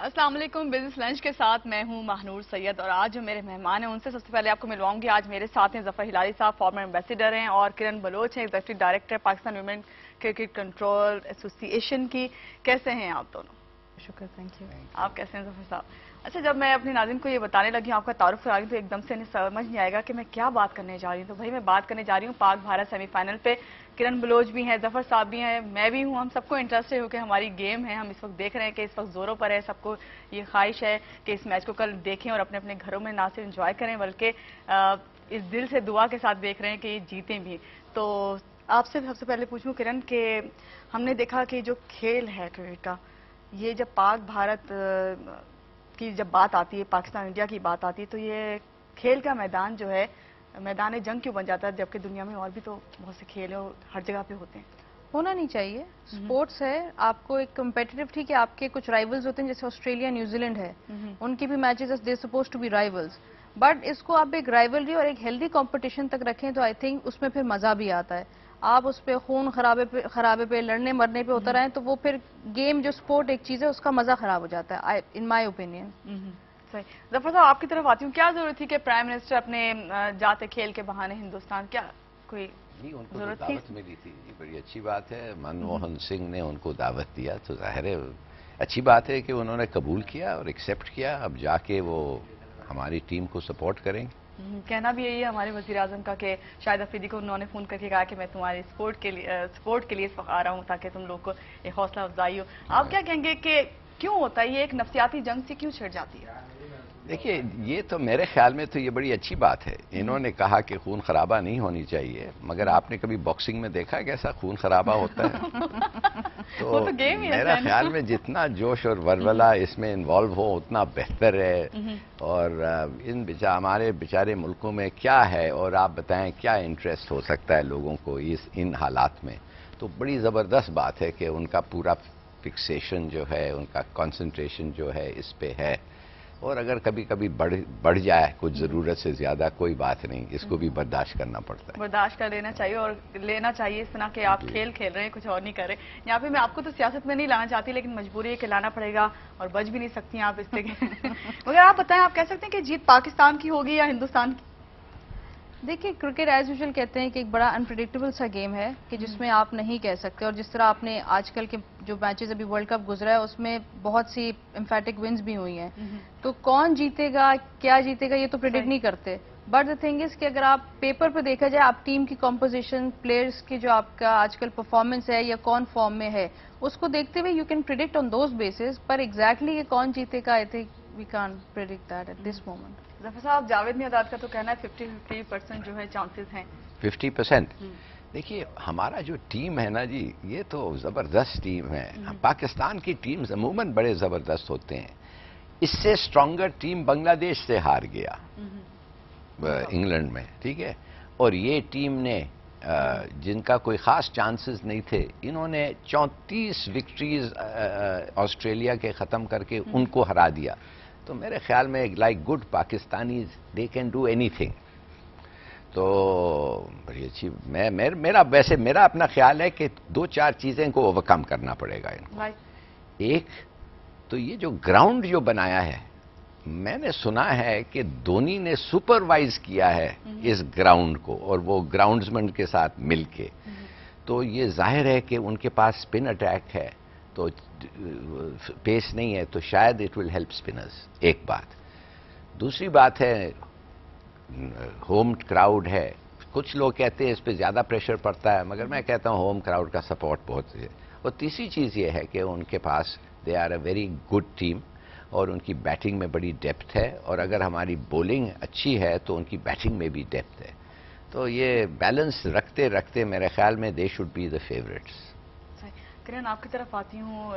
السلام علیکم. Business lunch کے ساتھ میں ہوں ماہنور سید اور آج جو میرے مہمان ہیں ان سے سب سے پہلے آپ کو ملواؤں گی. آج میرے ساتھ ہیں ظفر ہلالی صاحب, فارمر ایمبیسیڈر ہیں, اور کرن بلوچ ہیں, executive director Pakistan women cricket control ایسوسی ایشن کی. کیسے ہیں آپ دونوں؟ شکر, تھینک یو. آپ کیسے ہیں ظفر صاحب؟ اچھا, جب میں اپنے ناظرین کو یہ بتانے لگی ہوں, آپ کا تعارف کرا رہی ہوں, تو ایک دم سے انہیں سمجھ نہیں آئے گا کہ میں کیا بات کرنے جا رہی ہوں. تو بھائی میں بات کرنے جا رہی ہوں پاک بھارت سیمی فائنل پہ. کرن بلوچ بھی ہیں, ظفر صاحب بھی ہیں, میں بھی ہوں. ہم سب کو انٹرسٹڈ ہو کہ ہماری گیم ہے, ہم اس وقت دیکھ رہے ہیں کہ اس وقت زوروں پر ہے. سب کو یہ خواہش ہے کہ اس میچ کو کل دیکھیں اور اپنے اپنے گھروں میں نہ صرف انجوائے کریں بلکہ اس دل سے دعا کے ساتھ دیکھ رہے ہیں کہ یہ جیتیں بھی. تو آپ سے سب سے پہلے پوچھوں کرن کہ ہم نے دیکھا کہ جو کھیل ہے کرکٹ کا, یہ جب پاک بھارت کی جب بات آتی ہے, پاکستان انڈیا کی بات آتی ہے, تو یہ کھیل کا میدان جو ہے میدان جنگ کیوں بن جاتا ہے, جبکہ دنیا میں اور بھی تو بہت سے کھیل ہیں ہر جگہ پہ ہوتے ہیں. ہونا نہیں چاہیے. سپورٹس ہے, آپ کو ایک کمپیٹیٹو, ٹھیک ہے آپ کے کچھ رائیولز ہوتے ہیں جیسے آسٹریلیا نیوزی لینڈ ہے, ان کی بھی matches they supposed to be rivals, but اس کو آپ ایک رائیولری اور ایک ہیلدی کمپٹیشن تک رکھیں تو آئی تھنک اس میں پھر مزہ بھی آتا ہے. آپ اس پہ خون خرابے پہ لڑنے مرنے پہ اتر آئیں تو وہ پھر گیم جو سپورٹ ایک چیز ہے اس کا مزہ خراب ہو جاتا ہے ان مائی اوپینین. صحیح. ظفر صاحب آپ کی طرف آتی ہوں, کیا ضرورت تھی کہ پرائم منسٹر اپنے جاتے کھیل کے بہانے ہندوستان, کیا کوئی ان کو ضرورت تھی؟ دعوت ملی تھی, یہ بڑی اچھی بات ہے. منموہن سنگھ نے ان کو دعوت دیا تو ظاہر ہے اچھی بات ہے کہ انہوں نے قبول کیا اور ایکسیپٹ کیا. اب جا کے وہ ہماری ٹیم کو سپورٹ کریں گے. کہنا بھی یہی ہے ہمارے وزیر اعظم کا کہ شاہد افریدی کو انہوں نے فون کر کے کہا کہ میں تمہاری سپورٹ کے لیے اس وقت آ رہا ہوں تاکہ تم لوگ کو ایک حوصلہ افزائی ہو. آپ کیا کہیں گے کہ کیوں ہوتا ہے یہ, ایک نفسیاتی جنگ سے کیوں چھڑ جاتی ہے؟ دیکھیے, یہ تو میرے خیال میں تو یہ بڑی اچھی بات ہے. انہوں نے کہا کہ خون خرابہ نہیں ہونی چاہیے, مگر آپ نے کبھی باکسنگ میں دیکھا کیسا خون خرابہ ہوتا ہے؟ تو میرا خیال میں جتنا جوش اور ولولہ اس میں انوالو ہو اتنا بہتر ہے. اور ہمارے بیچارے ملکوں میں کیا ہے, اور آپ بتائیں کیا انٹرسٹ ہو سکتا ہے لوگوں کو ان حالات میں. تو بڑی زبردست بات ہے کہ ان کا پورا فکسیشن جو ہے, ان کا کنسنٹریشن جو ہے اس پہ ہے. اور اگر کبھی کبھی بڑھ جائے کچھ ضرورت سے زیادہ, کوئی بات نہیں, اس کو بھی برداشت کرنا پڑتا ہے. برداشت کر لینا چاہیے, اور لینا چاہیے اس طرح کہ آپ کھیل رہے ہیں, کچھ اور نہیں کر رہے. یہاں پہ میں آپ کو تو سیاست میں نہیں لانا چاہتی, لیکن مجبوری ہے کہ لانا پڑے گا, اور بچ بھی نہیں سکتی ہیں آپ اس سے. مگر آپ بتائیں, آپ کہہ سکتے ہیں کہ جیت پاکستان کی ہوگی یا ہندوستان کی؟ دیکھیے, کرکٹ ایز یوزول کہتے ہیں کہ ایک بڑا انپریڈکٹیبل سا گیم ہے کہ جس میں آپ نہیں کہہ سکتے, اور جس طرح آپ نے آج کل کے جو میچز ابھی ورلڈ کپ گزرا ہے اس میں بہت سی امفیٹک ونز بھی ہوئی ہیں, تو کون جیتے گا کیا جیتے گا یہ تو پریڈکٹ نہیں کرتے. بٹ دا تھنگ از کہ اگر آپ پیپر پہ دیکھا جائے, آپ ٹیم کی کمپوزیشن, پلیئرز کی جو آپ کا آج کل پرفارمنس ہے یا کون فارم میں ہے, اس کو دیکھتے ہوئے you can predict on those bases, پر ایگزیکٹلی یہ کون جیتے گا I think we can predict that at this moment. Zafar Sahab, Javed Mirdad کا تو کہنا ہے 50% جو ہے چانسز ہیں. 50%؟ دیکھیے, ہمارا جو ٹیم ہے نا جی, یہ تو زبردست ٹیم ہے. پاکستان کی ٹیمز عموماً بڑے زبردست ہوتے ہیں. اس سے اسٹرانگر ٹیم بنگلہ دیش سے ہار گیا انگلینڈ میں, ٹھیک ہے. اور یہ ٹیم نے جن کا کوئی خاص چانسز نہیں تھے, انہوں نے 34 وکٹریز آسٹریلیا کے ختم کر کے ان کو ہرا دیا. تو میرے خیال میں like good Pakistanis they can do any thing. تو بڑی اچھی, میرا اپنا خیال ہے کہ 2-4 چیزیں کو اوورکم کرنا پڑے گا ان کو. ایک تو یہ جو گراؤنڈ جو بنایا ہے, میں نے سنا ہے کہ دھونی نے سپروائز کیا ہے اس گراؤنڈ کو, اور وہ گراؤنڈزمن کے ساتھ مل کے. تو یہ ظاہر ہے کہ ان کے پاس سپن اٹیک ہے, تو پیس نہیں ہے, تو شاید اٹ ول ہیلپ اسپنرز. ایک بات. دوسری بات ہے ہوم کراؤڈ ہے. کچھ لوگ کہتے ہیں اس پہ زیادہ پریشر پڑتا ہے, مگر میں کہتا ہوں ہوم کراؤڈ کا سپورٹ بہت ہے. اور تیسری چیز یہ ہے کہ ان کے پاس they are a very good team, اور ان کی بیٹنگ میں بڑی ڈیپتھ ہے, اور اگر ہماری بولنگ اچھی ہے تو ان کی بیٹنگ میں بھی ڈیپتھ ہے. تو یہ بیلنس رکھتے رکھتے میرے خیال میں دے should be the favourites. Karan, آپ کی طرف آتی ہوں.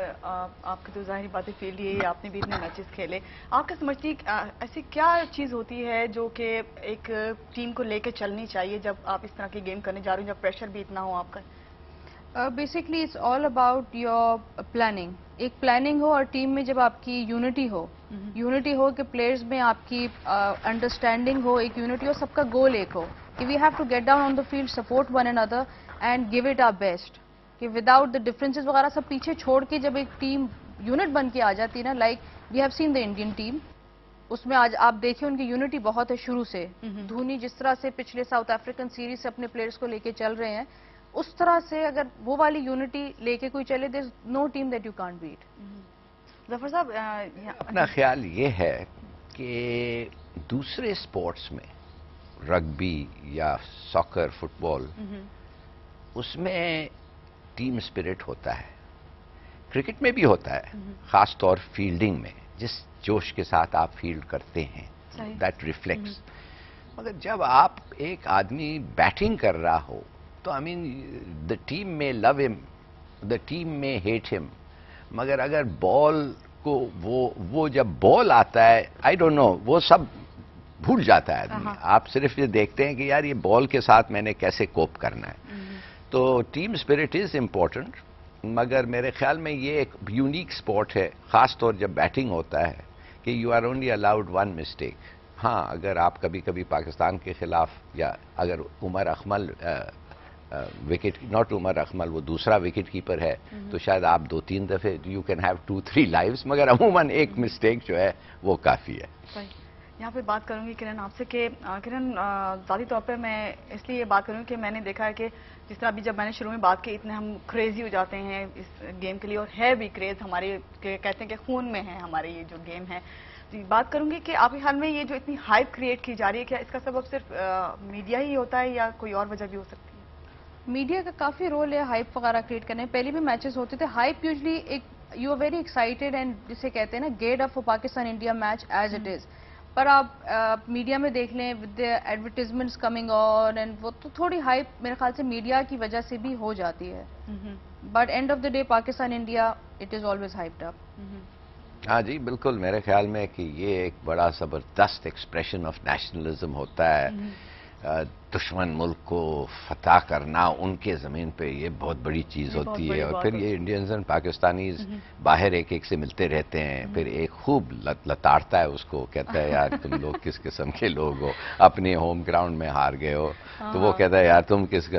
آپ کی تو ظاہری باتیں فیلڈ یہ, آپ نے بھی اتنے میچز کھیلے. آپ کیا سمجھتی ایسی کیا چیز ہوتی ہے جو کہ ایک ٹیم کو لے کے چلنی چاہیے جب آپ اس طرح کی گیم کرنے جا رہے ہیں, جب پریشر بھی اتنا ہو آپ کا؟ Basically it's all about your planning. ایک پلاننگ ہو, اور ٹیم میں جب آپ کی یونٹی ہو کہ پلیئرز میں آپ کی انڈرسٹینڈنگ ہو, ایک یونٹی ہو, سب کا گول ایک ہو کہ we have to get down on the field, support one and other and give it our best. کہ وداؤٹ دا ڈفرینسز وغیرہ سب پیچھے چھوڑ کے جب ایک ٹیم یونٹ بن کے آ جاتی ہے نا, like we have seen the Indian team, اس میں آج آپ دیکھیں ان کی یونٹی بہت ہے شروع سے. دھونی جس طرح سے پچھلے ساؤتھ افریقن سیریز سے اپنے پلیئرز کو لے کے چل رہے ہیں, اس طرح سے اگر وہ والی یونٹی لے کے کوئی چلے, there is no team that you can't beat. Zafar Sahab اپنا خیال یہ ہے کہ دوسرے سپورٹس میں رگبی یا ساکر, فٹ بال, اس میں ٹیم اسپرٹ ہوتا ہے, کرکٹ میں بھی ہوتا ہے, خاص طور فیلڈنگ میں جس جوش کے ساتھ آپ فیلڈ کرتے ہیں, دیٹ ریفلیکٹس. مگر جب آپ ایک آدمی بیٹنگ کر رہا ہو تو آئی مین دا ٹیم میں لو ہم, دا ٹیم میں ہیٹ ہم, مگر اگر بال کو وہ جب بال آتا ہے, آئی ڈونٹ نو, وہ سب بھول جاتا ہے آدمی. آپ صرف یہ دیکھتے ہیں کہ یار یہ بال کے ساتھ میں نے کیسے کوپ کرنا ہے. تو ٹیم اسپرٹ از امپورٹنٹ, مگر میرے خیال میں یہ ایک یونیک سپورٹ ہے, خاص طور جب بیٹنگ ہوتا ہے کہ you are only allowed one mistake. ہاں, اگر آپ کبھی کبھی پاکستان کے خلاف, یا اگر عمر اکمل وکٹ, ناٹ عمر اکمل, وہ دوسرا وکٹ کیپر ہے, تو شاید آپ 2-3 دفعے یو کین ہیو 2-3 لائیوز, مگر عموماً ایک مسٹیک جو ہے وہ کافی ہے. یہاں پہ بات کروں گی کرن آپ سے کہ کرن ذاتی طور پہ میں اس لیے یہ بات کروں گی کہ میں نے دیکھا ہے کہ جس طرح ابھی جب میں نے شروع میں بات کی, اتنے ہم کریزی ہو جاتے ہیں اس گیم کے لیے, اور ہے بھی کریز ہمارے, کہتے ہیں کہ خون میں ہے ہمارے یہ جو گیم ہے. بات کروں گی کہ آپ کے خیال میں یہ جو اتنی ہائپ کریٹ کی جا رہی ہے, کیا اس کا سبب صرف میڈیا ہی ہوتا ہے یا کوئی اور وجہ بھی ہو سکتی ہے؟ میڈیا کا کافی رول ہے ہائپ وغیرہ کریٹ کرنے میں. پہلے بھی میچز ہوتے تھے, ہائپ یوزلی ایک you are very excited and جسے کہتے ہیں نا get up for Pakistan India match as it is. پر آپ میڈیا میں دیکھ لیں with advertisements coming on, and وہ تو تھوڑی ہائپ میرے خیال سے میڈیا کی وجہ سے بھی ہو جاتی ہے. But end of the day Pakistan India it is always hyped up. ہاں جی بالکل, میرے خیال میں کہ یہ ایک بڑا زبردست ایکسپریشن آف نیشنلزم ہوتا ہے. دشمن ملک کو فتح کرنا ان کے زمین پہ یہ بہت بڑی چیز ہوتی ہے, اور پھر یہ انڈینز اینڈ پاکستانیز باہر ایک ایک سے ملتے رہتے ہیں, پھر ایک خوب لتاڑتا ہے اس کو, کہتا ہے یار تم لوگ کس قسم کے لوگ ہو, اپنے ہوم گراؤنڈ میں ہار گئے ہو. تو وہ کہتا ہے یار تم کس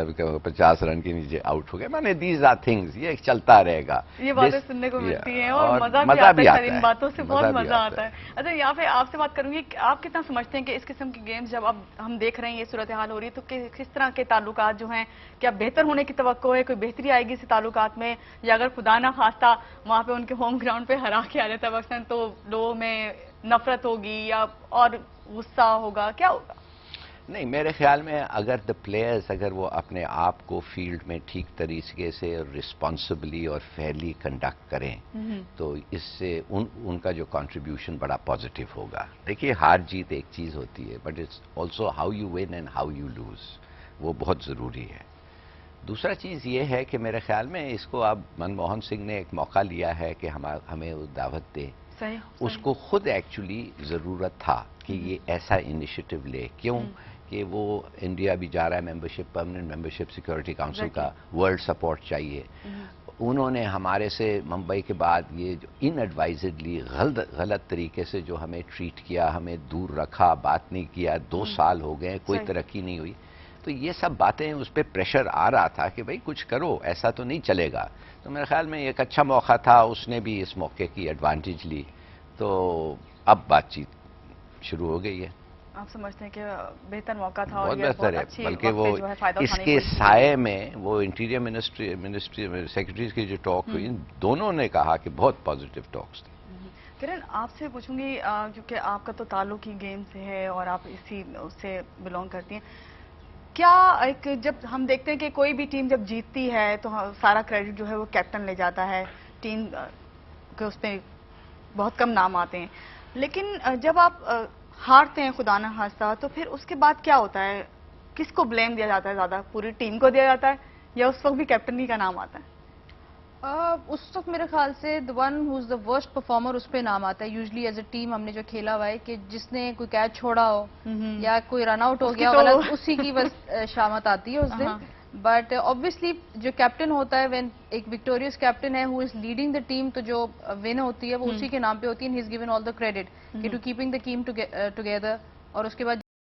50 رن کے نیچے آؤٹ ہو گئے. میں نے دیز آر تھنگز, یہ چلتا رہے گا. یہ باتیں سننے کو ملتی ہیں اور مزہ بھی آتا ہے, ان باتوں سے بہت مزہ آتا ہے. اچھا, یہاں پہ آپ سے بات کروں گی, آپ کتنا سمجھتے ہیں کہ اس قسم کی گیمز جب اب ہم دیکھ رہے ہیں یہ صورتحال ہو رہی ہے, تو کس طرح کے تعلقات جو ہیں, کیا بہتر ہونے کی توقع ہے, کوئی بہتری آئے گی اس تعلقات میں, یا اگر خدا نہ خواستہ وہاں پہ ان کے ہوم گراؤنڈ پہ ہرا کے آ جاتا ہے پاکستان, تو لوگوں میں نفرت ہوگی یا اور غصہ ہوگا, کیا ہوگا؟ نہیں, میرے خیال میں اگر دا پلیئرز اگر وہ اپنے آپ کو فیلڈ میں ٹھیک طریقے سے رسپانسبلی اور فیئرلی کنڈکٹ کریں تو اس سے ان کا جو کنٹریبیوشن بڑا پازیٹیو ہوگا. دیکھیے, ہار جیت ایک چیز ہوتی ہے, but it's also how you win and how you lose, وہ بہت ضروری ہے. دوسرا چیز یہ ہے کہ میرے خیال میں اس کو اب منموہن سنگھ نے ایک موقع لیا ہے کہ ہمیں دعوت دے. اس کو خود ایکچولی ضرورت تھا کہ یہ ایسا انیشیٹو لے. کیوں کہ وہ انڈیا بھی جا رہا ہے membership, permanent membership security council کا, ورلڈ سپورٹ چاہیے. انہوں نے ہمارے سے ممبئی کے بعد یہ جو ان ایڈوائزڈلی غلط طریقے سے جو ہمیں ٹریٹ کیا, ہمیں دور رکھا, بات نہیں کیا, 2 سال ہو گئے, کوئی ترقی نہیں ہوئی. تو یہ سب باتیں اس پہ پریشر آ رہا تھا کہ بھئی کچھ کرو, ایسا تو نہیں چلے گا. تو میرے خیال میں ایک اچھا موقع تھا, اس نے بھی اس موقع کی ایڈوانٹیج لی, تو اب بات چیت شروع ہو گئی ہے. آپ سمجھتے ہیں کہ بہتر موقع تھا, بہت بہتر ہے, بلکہ وہ اس کے سائے میں وہ انٹیریئر منسٹری سیکرٹریز کی جو ٹاک ہوئی, ان دونوں نے کہا کہ بہت پازیٹیو ٹاکس تھے. کرن, آپ سے پوچھوں گی کیونکہ آپ کا تو تعلق ہی گیم سے ہے اور آپ اس سے بلونگ کرتی ہیں, کیا ایک جب ہم دیکھتے ہیں کہ کوئی بھی ٹیم جب جیتتی ہے تو سارا کریڈٹ جو ہے وہ کیپٹن لے جاتا ہے, ٹیم کے اس پہ بہت کم نام آتے ہیں, لیکن جب آپ ہارتے ہیں خدا نہ خواستہ, تو پھر اس کے بعد کیا ہوتا ہے, کس کو بلیم دیا جاتا ہے زیادہ, پوری ٹیم کو دیا جاتا ہے یا اس وقت بھی کیپٹن کا نام آتا ہے؟ اس وقت میرے خیال سے the one who's the worst performer اس پہ نام آتا ہے. یوزلی ایز اے ٹیم ہم نے جو کھیلا ہوا ہے کہ جس نے کوئی کیچ چھوڑا ہو یا کوئی رن آؤٹ ہو گیا غلط, اسی کی بس شامت آتی ہے اس دن. بٹ obviously جو کیپٹن ہوتا ہے, وین ایک وکٹوریس کیپٹن ہے who is leading the team, تو جو ون ہوتی ہے وہ اسی کے نام پہ ہوتی ہے, and he's given all the credit to keeping the team together. اور اس کے بعد